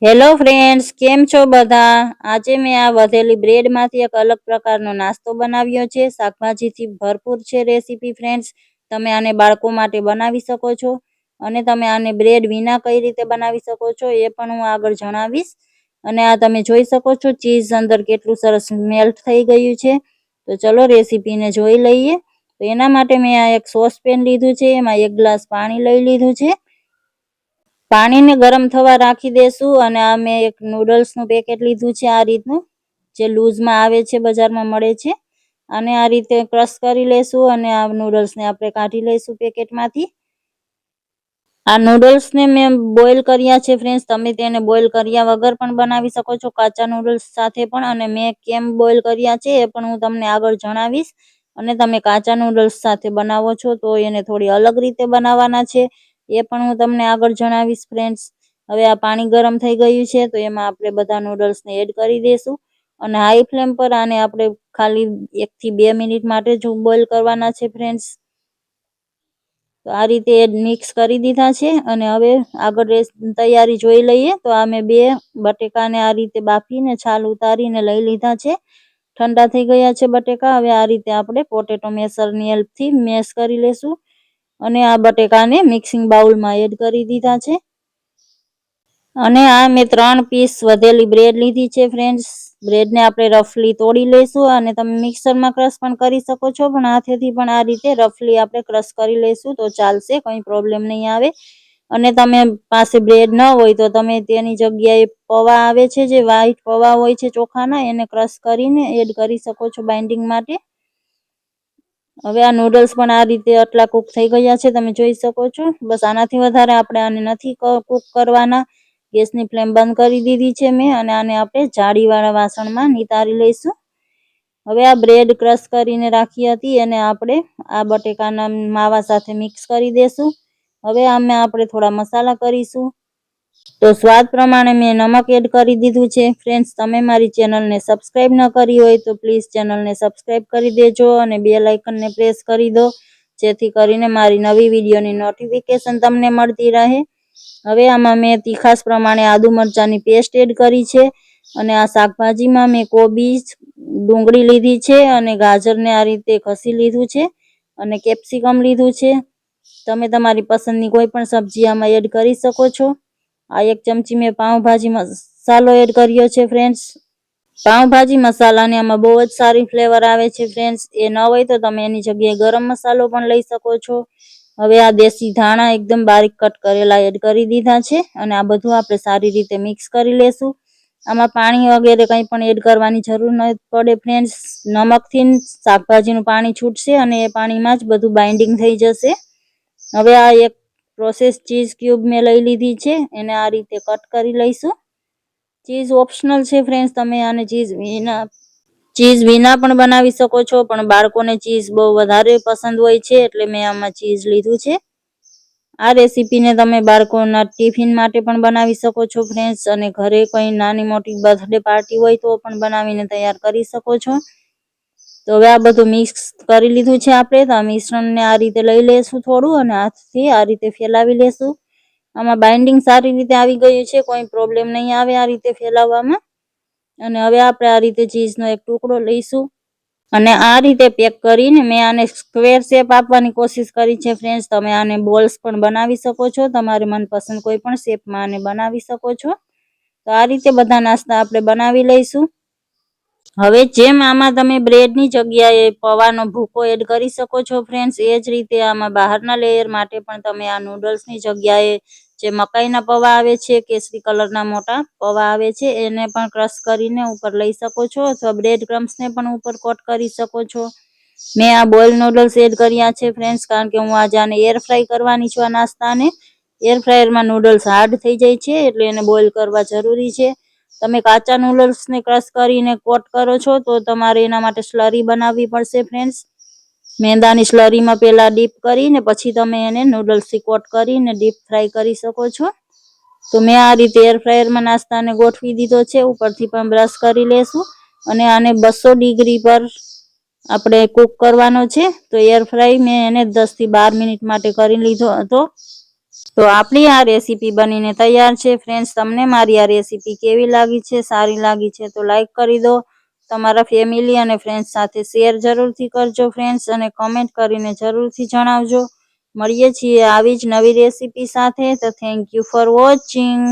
Hello friends, કેમ છો બધા? આજે મેં આ વધેલી બ્રેડમાંથી એક અલગ પ્રકારનો નાસ્તો બનાવ્યો છે. શાકભાજીથી ભરપૂર છે રેસીપી ફ્રેન્ડ્સ. તમે આને બાળકો માટે બનાવી શકો છો અને તમે આને બ્રેડ વિના કઈ રીતે બનાવી શકો છો એ પણ હું આગળ જણાવીશ. અને આ તમે જોઈ શકો છો ચીઝ અંદર કેટલું સરસ મેલ્ટ થઈ ગયું છે. તો ચલો રેસીપીને જોઈ લઈએ. તો એના માટે મેં આ એક સોસપેન લીધું છે, એમાં 1 ગ્લાસ પાણી લઈ લીધું છે. પાણીને ગરમ થવા રાખી દેશું અને આ મેં એક નૂડલ્સનું પેકેટ લીધું છે, આ રીતનું જે લૂઝમાં આવે છે, બજારમાં મળે છે. અને આ રીતે ક્રશ કરી લેશું અને આ નૂડલ્સને આપણે કાઢી લઈશું પેકેટમાંથી. આ નૂડલ્સને મેં બોઇલ કર્યા છે ફ્રેન્ડ્સ. તમે તેને બોઇલ કર્યા વગર પણ બનાવી શકો છો કાચા નૂડલ્સ સાથે પણ, અને મેં કેમ બોઇલ કર્યા છે એ પણ હું તમને આગળ જણાવીશ. અને તમે કાચા નૂડલ્સ સાથે બનાવો છો તો એને થોડી અલગ રીતે બનાવવાના છે, એ પણ હું તમને આગળ જણાવીશ ફ્રેન્ડ્સ. હવે આ પાણી ગરમ થઈ ગયું છે તો એમાં આપણે બધા નૂડલ્સને એડ કરી દઈશું અને હાઈ ફ્લેમ પર આને આપણે ખાલી 1 થી 2 મિનિટ માટે જ બોઇલ કરવાના છે ફ્રેન્ડ્સ. તો આ રીતે મિક્સ કરી દીધા છે અને હવે આગળ તૈયારી જોઈ લઈએ. તો આ મેં 2 બટેકાને આ રીતે બાફીને છાલ ઉતારીને લઈ લીધા છે. ઠંડા થઈ ગયા છે બટેકા. હવે આ રીતે આપણે પોટેટો મેશરની હેલ્પથી મેશ કરી લેશું અને આ બટેકાને મિક્સિંગ બાઉલમાં એડ કરી દીધા છે. અને આ મેં 3 પીસ વધેલી બ્રેડ લીધી છે ફ્રેન્ડ્સ. બ્રેડને આપણે રફલી તોડી લઈશું અને તમે મિક્સરમાં ક્રશ પણ કરી શકો છો, પણ હાથેથી પણ આ રીતે રફલી આપણે ક્રશ કરી લઈશું તો ચાલશે, કંઈ પ્રોબ્લેમ નહીં આવે. અને તમે પાસે બ્રેડ ન હોય તો તમે તેની જગ્યાએ પૌવા આવે છે, જે વ્હાઈટ પૌવા હોય છે ચોખાના, એને ક્રશ કરીને એડ કરી શકો છો બાઇન્ડિંગ માટે. હવે આ નૂડલ્સ પણ આ રીતે આટલા કૂક થઈ ગયા છે, તમે જોઈ શકો છો. બસ આનાથી વધારે આપણે આને નથી કૂક કરવાના. ગેસની ફ્લેમ બંધ કરી દીધી છે મેં અને આને આપણે જાળીવાળા વાસણમાં નિતારી લઈશું. હવે આ બ્રેડ ક્રશ કરીને રાખી હતી અને આપણે આ બટેકાના માવા સાથે મિક્સ કરી દેશું. હવે આમાં આપણે થોડા મસાલા કરીશું. તો સ્વાદ પ્રમાણે મેં નમક એડ કરી દીધું છે ફ્રેન્ડ્સ. તમે મારી ચેનલને સબસ્ક્રાઈબ ન કરી હોય તો પ્લીઝ ચેનલને સબસ્ક્રાઈબ કરી દેજો અને બેલ આઇકનને પ્રેસ કરી દો, જેથી કરીને મારી નવી વિડીયોની નોટિફિકેશન તમને મળતી રહે. હવે આમાં મેં તીખાસ પ્રમાણે આદુ મરચાંની પેસ્ટ એડ કરી છે અને આ શાકભાજીમાં મેં કોબીજ, ડુંગળી લીધી છે અને ગાજરને આ રીતે ઘસી લીધું છે અને કેપ્સિકમ લીધું છે. તમે તમારી પસંદની કોઈ પણ સબ્જી આમાં એડ કરી શકો છો. આ 1 ચમચી મેં પાઉંભાજી મસાલો એડ કર્યો છે ફ્રેન્ડ્સ. પાઉંભાજી મસાલાને આમાં બહુ જ સારી ફ્લેવર આવે છે ફ્રેન્ડ્સ. એ ન હોય તો તમે એની જગ્યાએ ગરમ મસાલો પણ લઈ શકો છો. હવે આ દેશી ધાણા એકદમ બારીક કટ કરેલા એડ કરી દીધા છે અને આ બધું આપણે સારી રીતે મિક્સ કરી લેશું. આમાં પાણી વગેરે કંઈ પણ એડ કરવાની જરૂર ન પડે ફ્રેન્ડ્સ. નમકથી શાકભાજીનું પાણી છૂટશે અને એ પાણીમાં જ બધું બાઇન્ડિંગ થઈ જશે. હવે આ એક પ્રોસેસ ચીઝ ક્યુબ મેં લઈ લીધી છે, એને આ રીતે કટ કરી લઈશું. ચીઝ ઓપ્શનલ છે ફ્રેન્ડ્સ. તમે આને ચીઝ વિના પણ બનાવી શકો છો, પણ બાળકોને ચીઝ બહુ વધારે પસંદ હોય છે એટલે મેં આમાં ચીઝ લીધું છે. આ રેસીપીને તમે બાળકોના ટિફિન માટે પણ બનાવી શકો છો ફ્રેન્ડ્સ, અને ઘરે કંઈ નાની મોટી બર્થડે પાર્ટી હોય તો પણ બનાવીને તૈયાર કરી શકો છો. તો હવે આ બધું મિક્સ કરી લીધું છે આપણે. તો આ મિશ્રણને આ રીતે લઈ લેશું થોડું અને હાથથી આ રીતે ફેલાવી લેશું. આમાં બાઇન્ડિંગ સારી રીતે આવી ગયું છે, કોઈ પ્રોબ્લેમ નહીં આવે આ રીતે ફેલાવવામાં. અને હવે આપણે આ રીતે ચીઝનો એક ટુકડો લઈશું અને આ રીતે પેક કરીને મેં આને સ્ક્વેર શેપ આપવાની કોશિશ કરી છે ફ્રેન્ડ્સ. તમે આને બોલ્સ પણ બનાવી શકો છો, તમારે મનપસંદ કોઈ પણ શેપમાં આને બનાવી શકો છો. તો આ રીતે બધા નાસ્તા આપણે બનાવી લઈશું. હવે જેમ આમાં તમે બ્રેડની જગ્યાએ પૌવાનો ભૂકો એડ કરી શકો છો ફ્રેન્ડ્સ, એ જ રીતે આમાં બહારના લેયર માટે પણ તમે આ નૂડલ્સની જગ્યાએ જે મકાઈના પૌવા આવે છે, કેસરી કલરના મોટા પૌવા આવે છે, એને પણ ક્રશ કરીને ઉપર લઈ શકો છો અથવા બ્રેડ ક્રમ્સને પણ ઉપર કોટ કરી શકો છો. મેં આ બોઇલ નૂડલ્સ એડ કર્યા છે ફ્રેન્ડ્સ, કારણ કે હું આજે આને એર ફ્રાય કરવાની છું. આ નાસ્તાને એર ફ્રાયરમાં નૂડલ્સ હાર્ડ થઈ જાય છે એટલે એને બોઇલ કરવા જરૂરી છે. તમે કાચા નૂડલ્સને ક્રશ કરીને કોટ કરો છો તો તમારે એના માટે સ્લરી બનાવવી પડશે ફ્રેન્ડ્સ. મેંદાની સ્લરીમાં પહેલાં ડીપ કરીને પછી તમે એને નૂડલ્સથી કોટ કરીને ડીપ ફ્રાય કરી શકો છો. તો મેં આ રીતે એર ફ્રાયરમાં નાસ્તાને ગોઠવી દીધો છે. ઉપરથી પણ બ્રશ કરી લેશું અને આને 200 ડિગ્રી પર આપણે કૂક કરવાનો છે. તો એર ફ્રાય મેં એને 10 થી 12 મિનિટ માટે કરી લીધો હતો. તો આપણી આ રેસીપી બનીને તૈયાર છે ફ્રેન્ડ્સ. તમને મારી આ રેસીપી કેવી લાગી છે? સારી લાગી છે તો લાઈક કરી દો. તમારા ફેમિલી અને ફ્રેન્ડ્સ સાથે શેર જરૂરથી કરજો ફ્રેન્ડ્સ, અને કમેન્ટ કરીને જરૂરથી જણાવજો. મળીએ છીએ આવી જ નવી રેસીપી સાથે. તો થેન્ક યુ ફોર વોચિંગ.